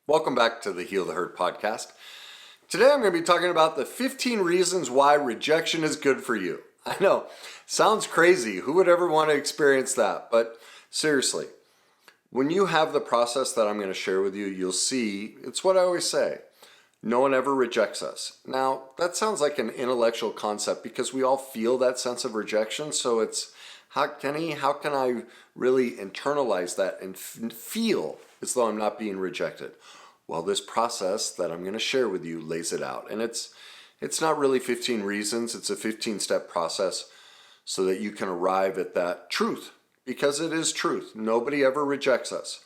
Welcome back to the Heal the Hurt podcast. Today I'm going to be talking about the 15 reasons why rejection is good for you. I know, sounds crazy. Who would ever want to experience that? But seriously, when you have the process that I'm going to share with you, you'll see, it's what I always say, no one ever rejects us. Now, that sounds like an intellectual concept because we all feel that sense of rejection. So it's, how can I really internalize that and feel as though I'm not being rejected? Well, this process that I'm going to share with you lays it out. And it's not really 15 reasons, it's a 15-step process so that you can arrive at that truth, because it is truth. Nobody ever rejects us.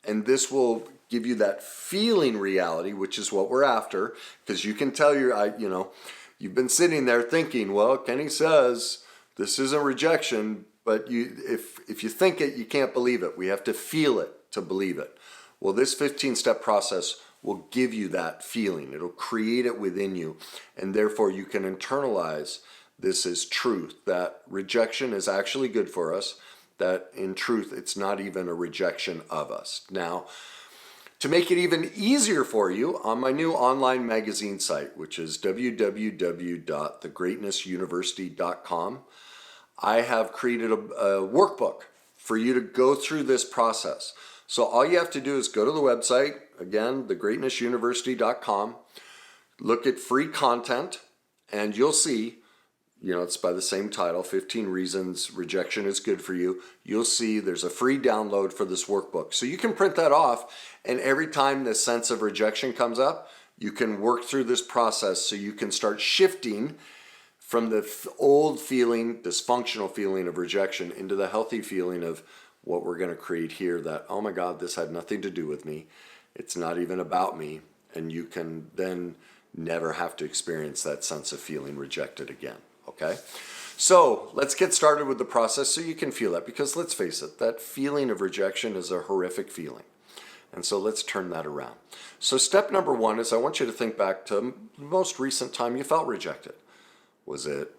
And this will give you that feeling reality, which is what we're after, because you can tell you've been sitting there thinking, well, Kenny says this isn't rejection, but if you think it, you can't believe it. We have to feel it to believe it. Well, this 15-step process will give you that feeling. It'll create it within you, and therefore you can internalize this as truth, that rejection is actually good for us, that in truth it's not even a rejection of us. Now, to make it even easier for you, on my new online magazine site, which is www.thegreatnessuniversity.com, I have created a workbook for you to go through this process. So all you have to do is go to the website, again, thegreatnessuniversity.com, look at free content, and you'll see, it's by the same title, 15 Reasons Rejection is Good for You. You'll see there's a free download for this workbook. So you can print that off, and every time the sense of rejection comes up, you can work through this process so you can start shifting from the old feeling, dysfunctional feeling of rejection, into the healthy feeling of what we're going to create here, that, oh my God, this had nothing to do with me. It's not even about me. And you can then never have to experience that sense of feeling rejected again. Okay? So let's get started with the process so you can feel that, because let's face it, that feeling of rejection is a horrific feeling. And so let's turn that around. So step number one is I want you to think back to the most recent time you felt rejected. Was it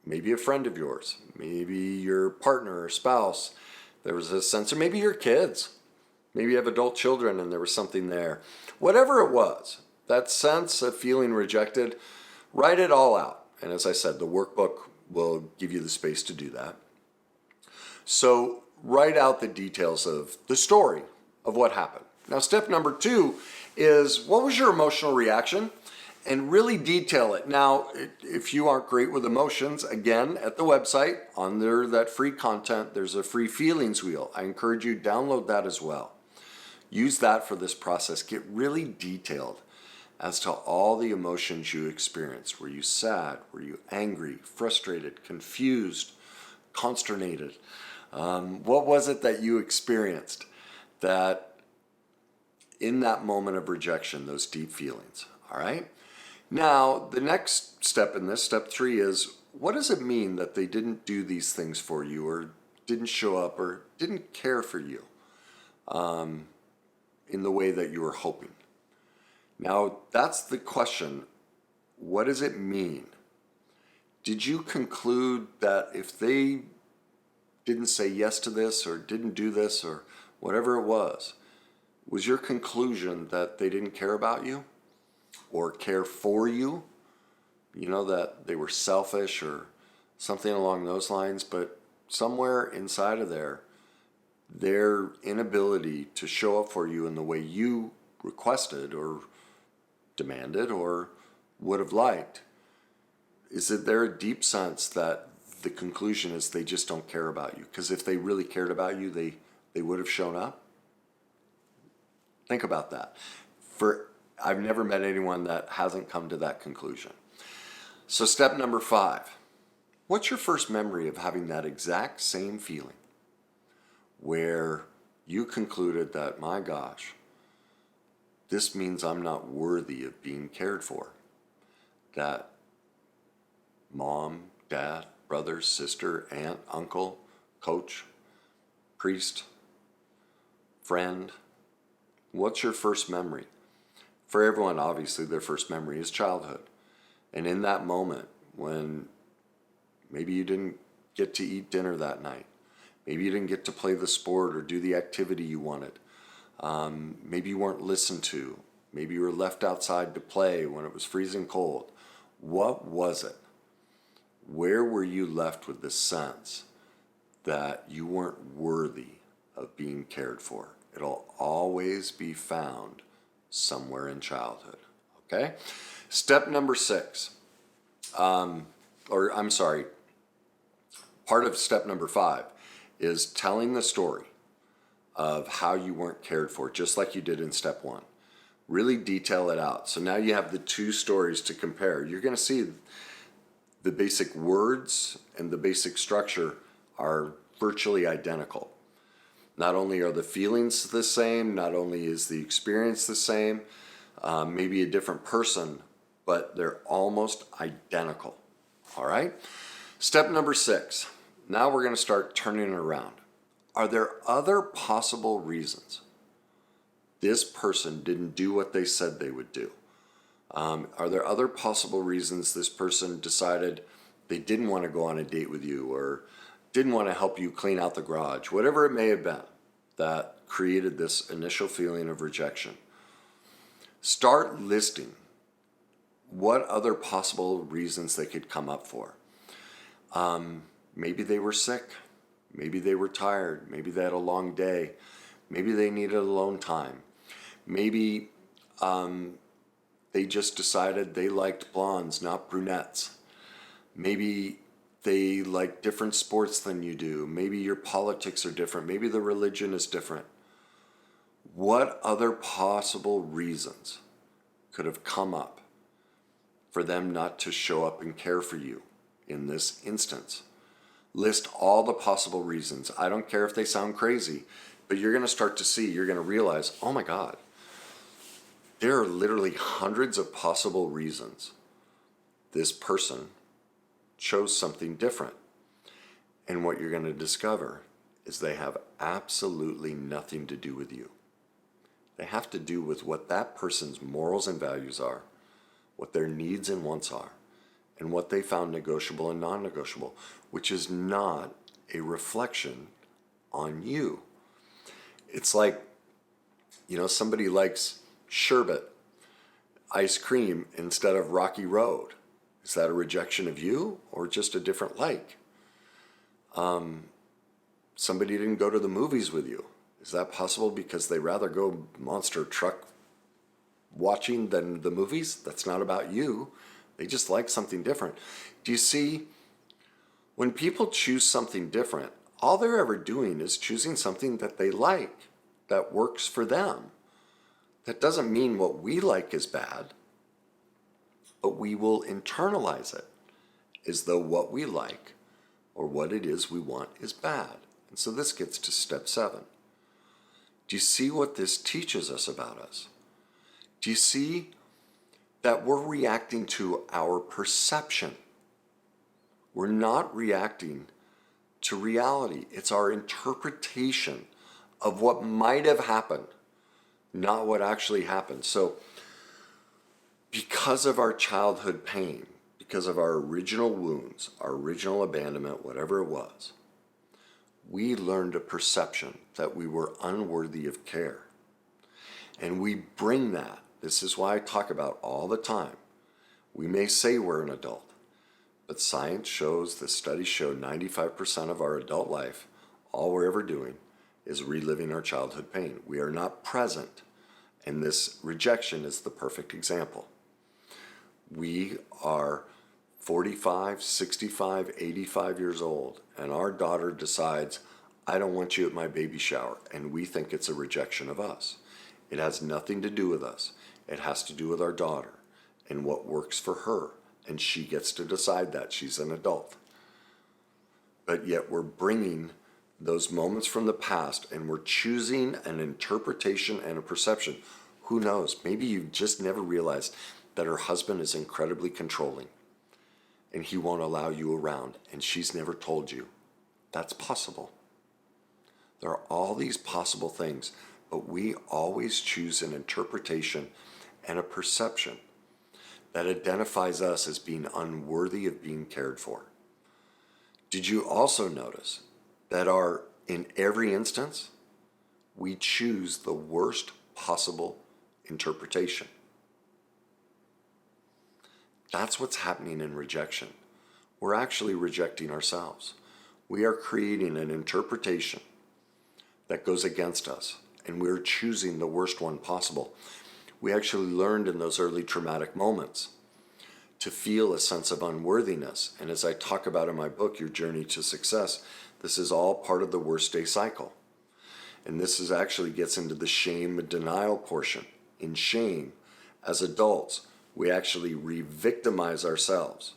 maybe a friend of yours, maybe your partner or spouse? There was a sense, or maybe your kids. Maybe you have adult children and there was something there. Whatever it was, that sense of feeling rejected, write it all out. And as I said, the workbook will give you the space to do that. So write out the details of the story of what happened. Now, step number two is, what was your emotional reaction? And really detail it. Now, if you aren't great with emotions, again, at the website, under that free content, there's a free feelings wheel. I encourage you to download that as well. Use that for this process. Get really detailed as to all the emotions you experienced. Were you sad? Were you angry, frustrated, confused, consternated? What was it that you experienced that in that moment of rejection, those deep feelings? All right? Now, the next step in this, step three, is, what does it mean that they didn't do these things for you, or didn't show up, or didn't care for you in the way that you were hoping? Now, that's the question. What does it mean? Did you conclude that if they didn't say yes to this, or didn't do this, or whatever it was your conclusion that they didn't care about you? Or care for you, that they were selfish or something along those lines, but somewhere inside of their inability to show up for you in the way you requested or demanded or would have liked, is it there a deep sense that the conclusion is they just don't care about you? Because if they really cared about you, they would have shown up? Think about that. I've never met anyone that hasn't come to that conclusion. So step number 5, what's your first memory of having that exact same feeling where you concluded that, my gosh, this means I'm not worthy of being cared for? That mom, dad, brother, sister, aunt, uncle, coach, priest, friend, what's your first memory? For everyone, obviously, their first memory is childhood. And in that moment, when maybe you didn't get to eat dinner that night, maybe you didn't get to play the sport or do the activity you wanted, Maybe you weren't listened to. Maybe you were left outside to play when it was freezing cold. What was it? Where were you left with the sense that you weren't worthy of being cared for? It'll always be found somewhere in childhood. Okay? Step number 6, part of step number 5 is telling the story of how you weren't cared for, just like you did in step 1. Really detail it out. So now you have the two stories to compare. You're going to see the basic words and the basic structure are virtually identical. Not only are the feelings the same, not only is the experience the same, maybe a different person, but they're almost identical. All right? Step number 6. Now we're going to start turning it around. Are there other possible reasons this person didn't do what they said they would do? Are there other possible reasons this person decided they didn't want to go on a date with you or didn't want to help you clean out the garage? Whatever it may have been that created this initial feeling of rejection. Start listing what other possible reasons they could come up for. Maybe they were sick. Maybe they were tired. Maybe they had a long day. Maybe they needed alone time. Maybe they just decided they liked blondes, not brunettes. Maybe they like different sports than you do. Maybe your politics are different. Maybe the religion is different. What other possible reasons could have come up for them not to show up and care for you in this instance? List all the possible reasons. I don't care if they sound crazy, but you're going to start to see, you're going to realize, oh my God, there are literally hundreds of possible reasons this person chose something different. And what you're going to discover is they have absolutely nothing to do with you. They have to do with what that person's morals and values are, what their needs and wants are, and what they found negotiable and non-negotiable, which is not a reflection on you. It's like, somebody likes sherbet, ice cream instead of Rocky Road. Is that a rejection of you or just a different like? Somebody didn't go to the movies with you. Is that possible because they rather go monster truck watching than the movies? That's not about you. They just like something different. Do you see? When people choose something different, all they're ever doing is choosing something that they like, that works for them. That doesn't mean what we like is bad, but we will internalize it as though what we like or what it is we want is bad. And so this gets to step 7. Do you see what this teaches us about us? Do you see that we're reacting to our perception? We're not reacting to reality. It's our interpretation of what might have happened, not what actually happened. So because of our childhood pain, because of our original wounds, our original abandonment, whatever it was, we learned a perception that we were unworthy of care. And we bring that. This is why I talk about all the time. We may say we're an adult, but science shows, the studies show 95% of our adult life, all we're ever doing is reliving our childhood pain. We are not present. And this rejection is the perfect example. We are 45, 65, 85 years old, and our daughter decides, I don't want you at my baby shower, and we think it's a rejection of us. It has nothing to do with us. It has to do with our daughter and what works for her, and she gets to decide that. She's an adult. But yet we're bringing those moments from the past, and we're choosing an interpretation and a perception. Who knows? Maybe you just never realized that her husband is incredibly controlling and he won't allow you around, and she's never told you. That's possible. There are all these possible things, but we always choose an interpretation and a perception that identifies us as being unworthy of being cared for. Did you also notice that in every instance, we choose the worst possible interpretation. That's what's happening in rejection. We're actually rejecting ourselves. We are creating an interpretation that goes against us, and we're choosing the worst one possible. We actually learned in those early traumatic moments to feel a sense of unworthiness. And as I talk about in my book, Your Journey to Success, this is all part of the worst day cycle. And this is actually gets into the shame and denial portion. In shame, as adults, we actually re-victimize ourselves.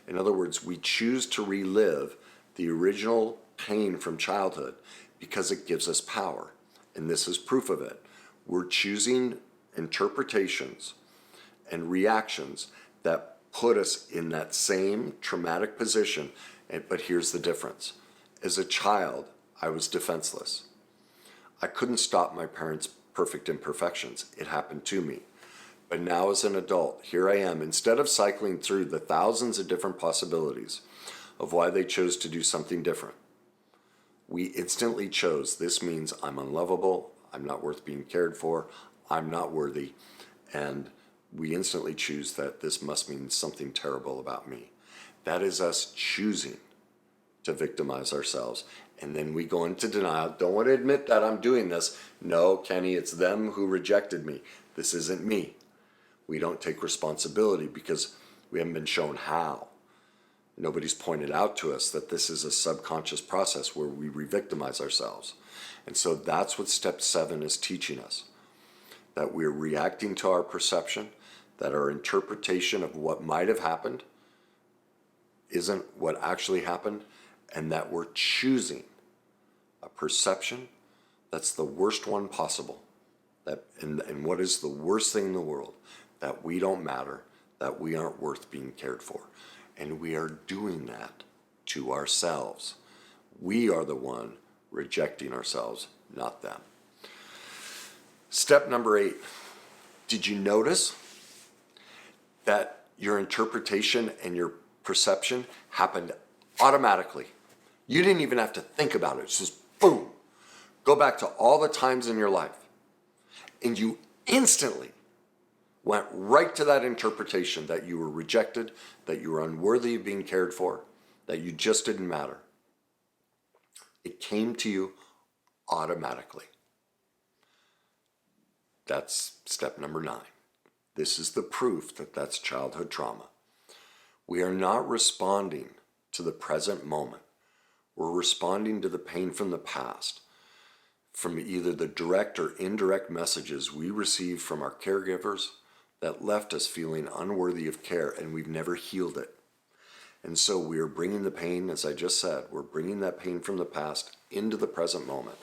In other words, we choose to relive the original pain from childhood because it gives us power. And this is proof of it. We're choosing interpretations and reactions that put us in that same traumatic position. But here's the difference. As a child, I was defenseless. I couldn't stop my parents' perfect imperfections. It happened to me. But now as an adult, here I am. Instead of cycling through the thousands of different possibilities of why they chose to do something different, we instantly chose, this means I'm unlovable, I'm not worth being cared for, I'm not worthy, and we instantly choose that this must mean something terrible about me. That is us choosing to victimize ourselves. And then we go into denial. Don't want to admit that I'm doing this. No, Kenny, it's them who rejected me. This isn't me. We don't take responsibility because we haven't been shown how. Nobody's pointed out to us that this is a subconscious process where we re-victimize ourselves. And so that's what step 7 is teaching us. That we're reacting to our perception, that our interpretation of what might have happened isn't what actually happened, and that we're choosing a perception that's the worst one possible. And what is the worst thing in the world? That we don't matter, that we aren't worth being cared for. And we are doing that to ourselves. We are the one rejecting ourselves, not them. Step number 8. Did you notice that your interpretation and your perception happened automatically? You didn't even have to think about it. It's just boom. Go back to all the times in your life. And you instantly went right to that interpretation that you were rejected, that you were unworthy of being cared for, that you just didn't matter. It came to you automatically. That's step number 9. This is the proof that that's childhood trauma. We are not responding to the present moment. We're responding to the pain from the past, from either the direct or indirect messages we received from our caregivers that left us feeling unworthy of care, and we've never healed it. And so we are bringing the pain, as I just said, we're bringing that pain from the past into the present moment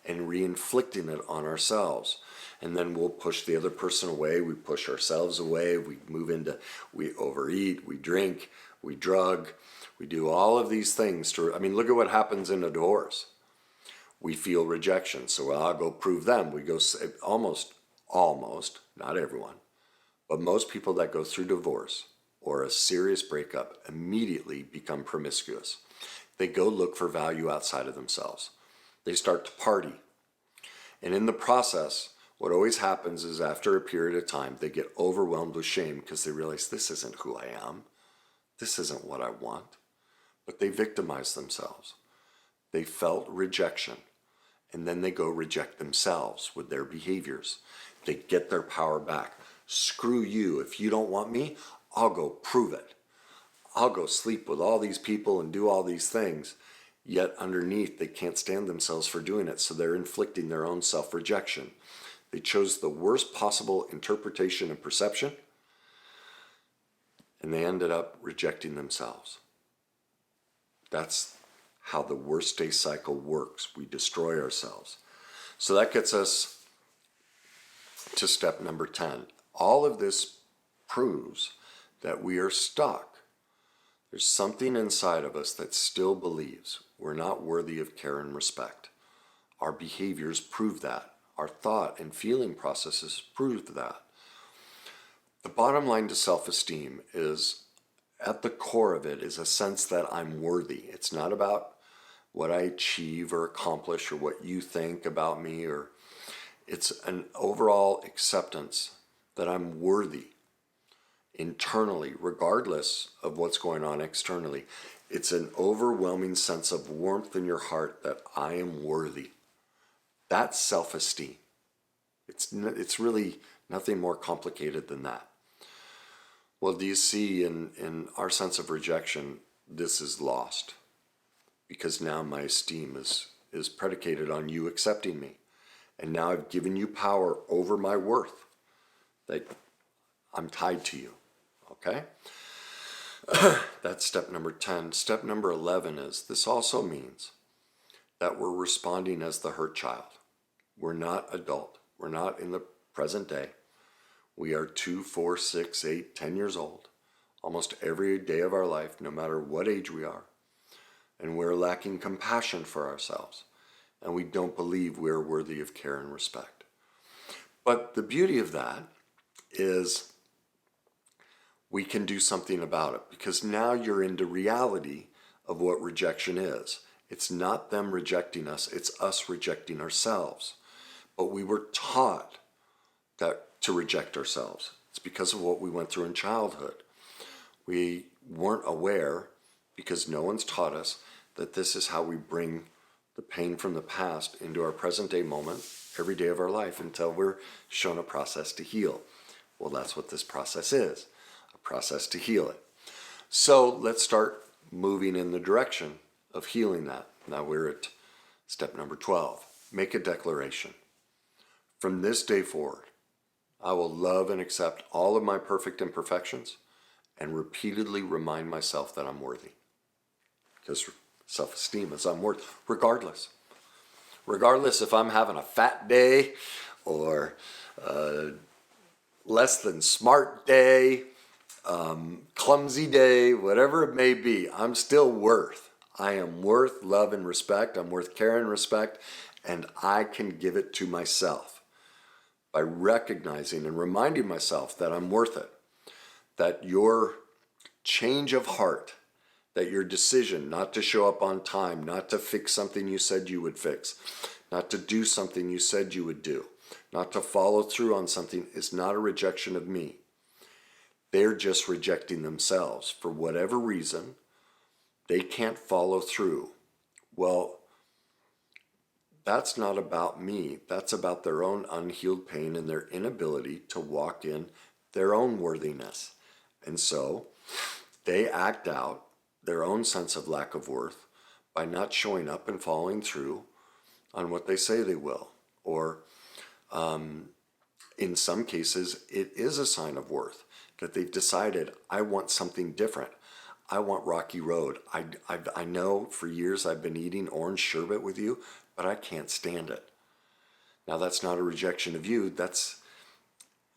and re-inflicting it on ourselves. And then we'll push the other person away, we push ourselves away, we overeat, we drink, we drug, we do all of these things look at what happens in a divorce. We feel rejection, so I'll go prove them. We go almost, not everyone, but most people that go through divorce or a serious breakup immediately become promiscuous. They go look for value outside of themselves. They start to party. And in the process, what always happens is after a period of time, they get overwhelmed with shame because they realize this isn't who I am. This isn't what I want. But they victimize themselves. They felt rejection. And then they go reject themselves with their behaviors. They get their power back. Screw you. If you don't want me, I'll go prove it. I'll go sleep with all these people and do all these things. Yet underneath, they can't stand themselves for doing it, so they're inflicting their own self-rejection. They chose the worst possible interpretation and perception, and they ended up rejecting themselves. That's how the worst day cycle works. We destroy ourselves. So that gets us to step number 10. All of this proves that we are stuck. There's something inside of us that still believes we're not worthy of care and respect. Our behaviors prove that. Our thought and feeling processes prove that. The bottom line to self-esteem is, at the core of it, is a sense that I'm worthy. It's not about what I achieve or accomplish or what you think about me, or it's an overall acceptance that I'm worthy internally, regardless of what's going on externally. It's an overwhelming sense of warmth in your heart that I am worthy. That's self-esteem. It's really nothing more complicated than that. Well, do you see in our sense of rejection, this is lost, because now my esteem is predicated on you accepting me. And now I've given you power over my worth, that I'm tied to you, okay? That's step number 10. Step number 11 is, this also means that we're responding as the hurt child. We're not adult. We're not in the present day. We are 2, 4, 6, 8, 10 years old, almost every day of our life, no matter what age we are. And we're lacking compassion for ourselves. And we don't believe we're worthy of care and respect. But the beauty of that is we can do something about it, because now you're into reality of what rejection is. It's not them rejecting us, it's us rejecting ourselves. But we were taught that to reject ourselves. It's because of what we went through in childhood. We weren't aware, because no one's taught us, that this is how we bring the pain from the past into our present day moment every day of our life until we're shown a process to heal. Well, that's what this process is, a process to heal it. So let's start moving in the direction of healing that. Now we're at step number 12. Make a declaration. From this day forward, I will love and accept all of my perfect imperfections and repeatedly remind myself that I'm worthy. Because self-esteem is I'm worth, regardless. Regardless if I'm having a fat day or less than smart day, clumsy day, whatever it may be, I'm still worth. I am worth love and respect. I'm worth care and respect, and I can give it to myself by recognizing and reminding myself that I'm worth it, that your change of heart, that your decision not to show up on time, not to fix something you said you would fix, not to do something you said you would do, not to follow through on something is not a rejection of me. They're just rejecting themselves. For whatever reason, they can't follow through. Well, that's not about me. That's about their own unhealed pain and their inability to walk in their own worthiness. And so they act out their own sense of lack of worth by not showing up and following through on what they say they will. Or in some cases, it is a sign of worth that they've decided, I want something different. I want Rocky Road. I know for years I've been eating orange sherbet with you, but I can't stand it. Now that's not a rejection of you. That's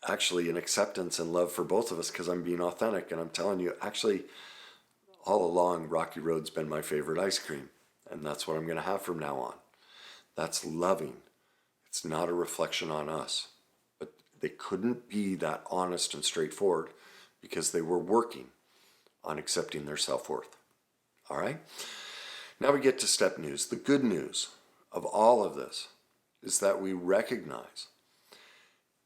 actually an acceptance and love for both of us, because I'm being authentic and I'm telling you, actually, all along, Rocky Road's been my favorite ice cream, and that's what I'm going to have from now on. That's loving. It's not a reflection on us. But they couldn't be that honest and straightforward because they were working on accepting their self-worth. All right? Now we get to step news. The good news of all of this is that we recognize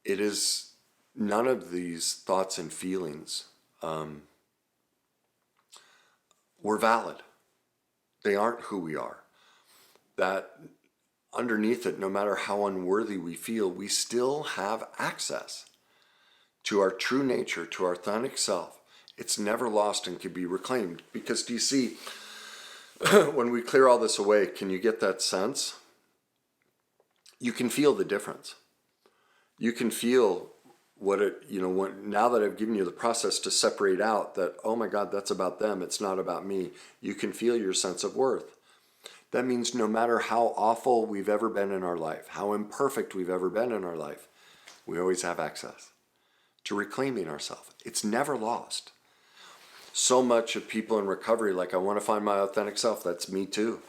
it is none of these thoughts and feelings were valid. They aren't who we are. That underneath it, no matter how unworthy we feel, we still have access to our true nature, to our authentic self. It's never lost and can be reclaimed. Because do you see, when we clear all this away, can you get that sense? You can feel the difference. You can feel what it, now that I've given you the process to separate out that, oh my God, that's about them, it's not about me. You can feel your sense of worth. That means no matter how awful we've ever been in our life, how imperfect we've ever been in our life, we always have access to reclaiming ourselves. It's never lost. So much of people in recovery, like, I want to find my authentic self. That's me too.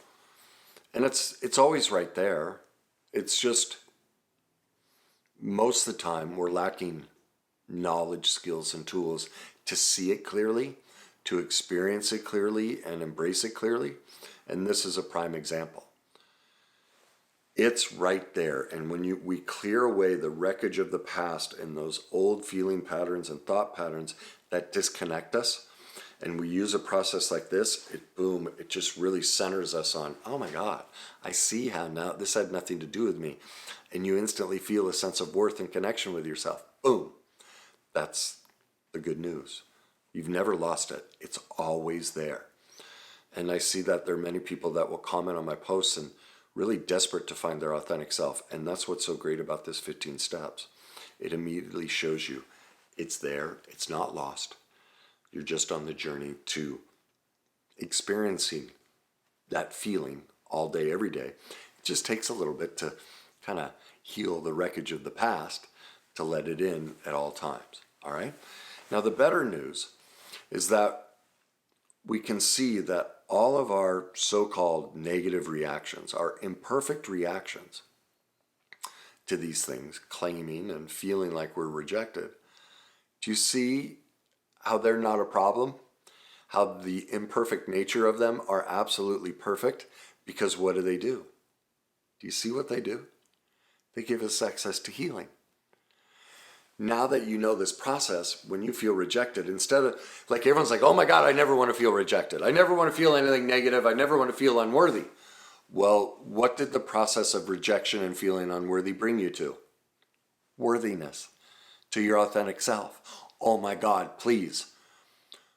And it's always right there. It's just most of the time we're lacking knowledge, skills, and tools to see it clearly, to experience it clearly and embrace it clearly. And this is a prime example. It's right there. And when we clear away the wreckage of the past and those old feeling patterns and thought patterns that disconnect us, and we use a process like this, it just really centers us on, oh my God, I see how now this had nothing to do with me. And you instantly feel a sense of worth and connection with yourself. Boom. That's the good news. You've never lost it. It's always there. And I see that there are many people that will comment on my posts and really desperate to find their authentic self. And that's what's so great about this 15 steps. It immediately shows you it's there. It's not lost. You're just on the journey to experiencing that feeling all day, every day. It just takes a little bit to kind of heal the wreckage of the past, to let it in at all times. All right? Now, the better news is that we can see that all of our so-called negative reactions, our imperfect reactions to these things, claiming and feeling like we're rejected, do you see how they're not a problem? How the imperfect nature of them are absolutely perfect? Because what do? Do you see what they do? They give us access to healing. Now that you know this process, when you feel rejected, instead of, like everyone's like, oh my God, I never want to feel rejected. I never want to feel anything negative. I never want to feel unworthy. Well, what did the process of rejection and feeling unworthy bring you to? Worthiness, to your authentic self. Oh my God, please,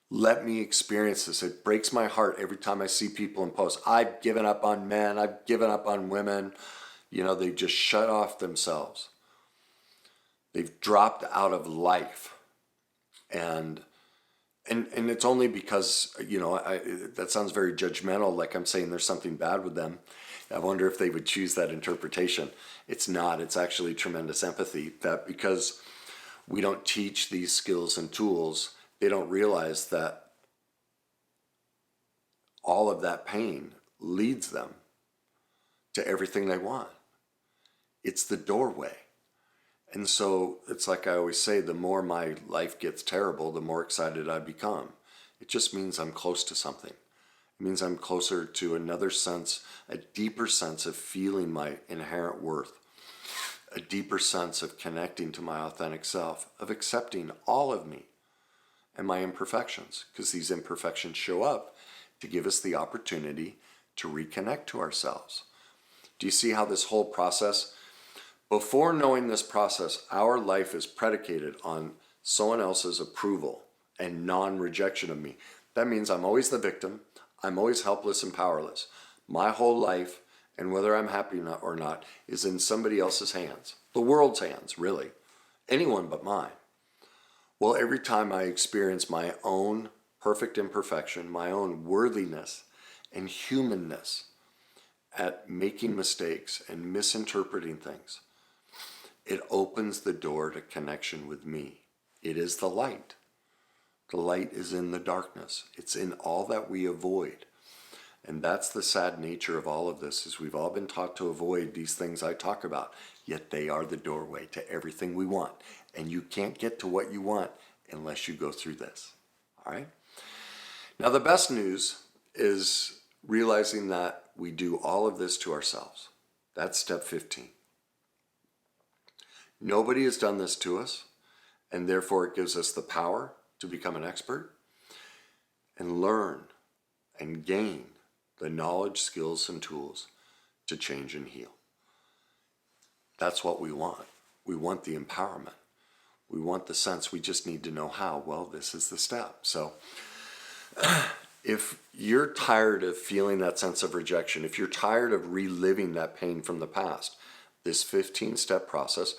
let me experience this. It breaks my heart every time I see people in posts. I've given up on men. I've given up on women. You know, they just shut off themselves. They've dropped out of life. And it's only because, you know, that sounds very judgmental, like I'm saying there's something bad with them. I wonder if they would choose that interpretation. It's not. It's actually tremendous empathy, that because we don't teach these skills and tools, they don't realize that all of that pain leads them to everything they want. It's the doorway. And so it's like I always say, the more my life gets terrible, the more excited I become. It just means I'm close to something. It means I'm closer to another sense, a deeper sense of feeling my inherent worth, a deeper sense of connecting to my authentic self, of accepting all of me and my imperfections, because these imperfections show up to give us the opportunity to reconnect to ourselves. Do you see how this whole process, before knowing this process, our life is predicated on someone else's approval and non-rejection of me. That means I'm always the victim. I'm always helpless and powerless. My whole life, and whether I'm happy or not, is in somebody else's hands. The world's hands, really. Anyone but mine. Well, every time I experience my own perfect imperfection, my own worthiness and humanness at making mistakes and misinterpreting things, it opens the door to connection with me. It is the light. The light is in the darkness. It's in all that we avoid. And that's the sad nature of all of this, is we've all been taught to avoid these things I talk about, yet they are the doorway to everything we want. And you can't get to what you want unless you go through this. All right? Now, the best news is realizing that we do all of this to ourselves. That's step 15. Nobody has done this to us, and therefore it gives us the power to become an expert and learn and gain the knowledge, skills, and tools to change and heal. That's what we want. We want the empowerment. We want the sense. We just need to know how. Well, this is the step. So if you're tired of feeling that sense of rejection, if you're tired of reliving that pain from the past, this 15-step process,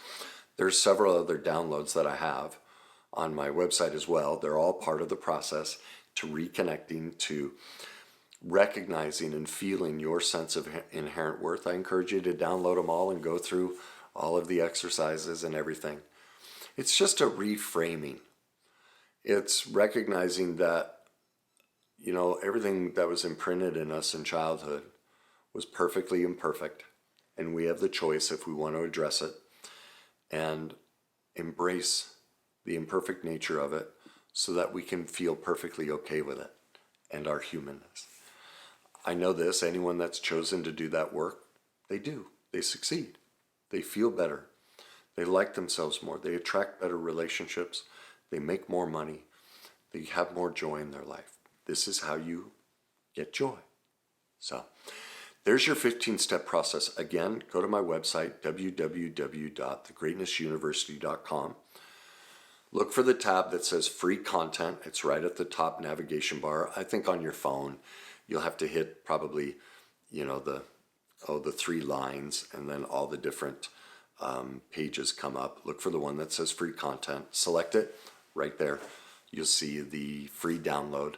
there's several other downloads that I have on my website as well. They're all part of the process to reconnecting, to recognizing and feeling your sense of inherent worth. I encourage you to download them all and go through all of the exercises and everything. It's just a reframing. It's recognizing that, you know, everything that was imprinted in us in childhood was perfectly imperfect, and we have the choice if we want to address it and embrace the imperfect nature of it, so that we can feel perfectly okay with it and our humanness. I know this, anyone that's chosen to do that work, they do. They succeed. They feel better. They like themselves more. They attract better relationships. They make more money. They have more joy in their life. This is how you get joy. So there's your 15-step process. Again, go to my website, www.thegreatnessuniversity.com. Look for the tab that says free content. It's right at the top navigation bar. I think on your phone, you'll have to hit probably, the 3 lines, and then all the different pages come up. Look for the one that says free content. Select it right there. You'll see the free download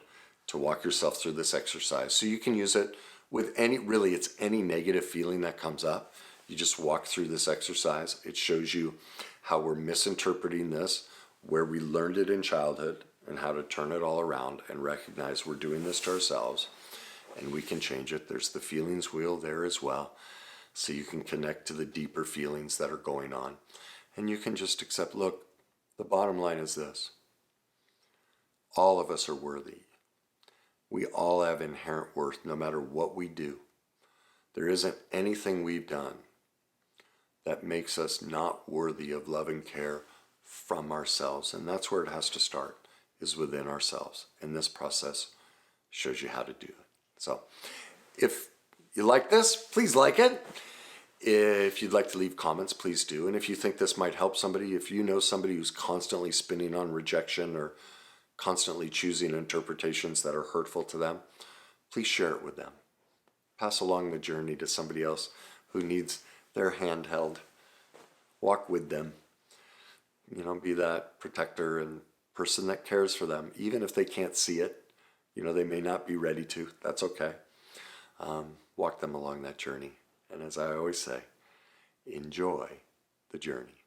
to walk yourself through this exercise. So you can use it with it's any negative feeling that comes up. You just walk through this exercise. It shows you how we're misinterpreting this, where we learned it in childhood, and how to turn it all around and recognize we're doing this to ourselves and we can change it. There's the feelings wheel there as well, so you can connect to the deeper feelings that are going on. And you can just accept, look, the bottom line is this. All of us are worthy. We all have inherent worth no matter what we do. There isn't anything we've done that makes us not worthy of love and care from ourselves. And that's where it has to start, is within ourselves. And this process shows you how to do it. So if you like this, please like it. If you'd like to leave comments, please do. And if you think this might help somebody, if you know somebody who's constantly spinning on rejection or constantly choosing interpretations that are hurtful to them, please share it with them. Pass along the journey to somebody else who needs their hand held. Walk with them. Be that protector and person that cares for them, even if they can't see it. They may not be ready to. That's okay. Walk them along that journey. And as I always say, enjoy the journey.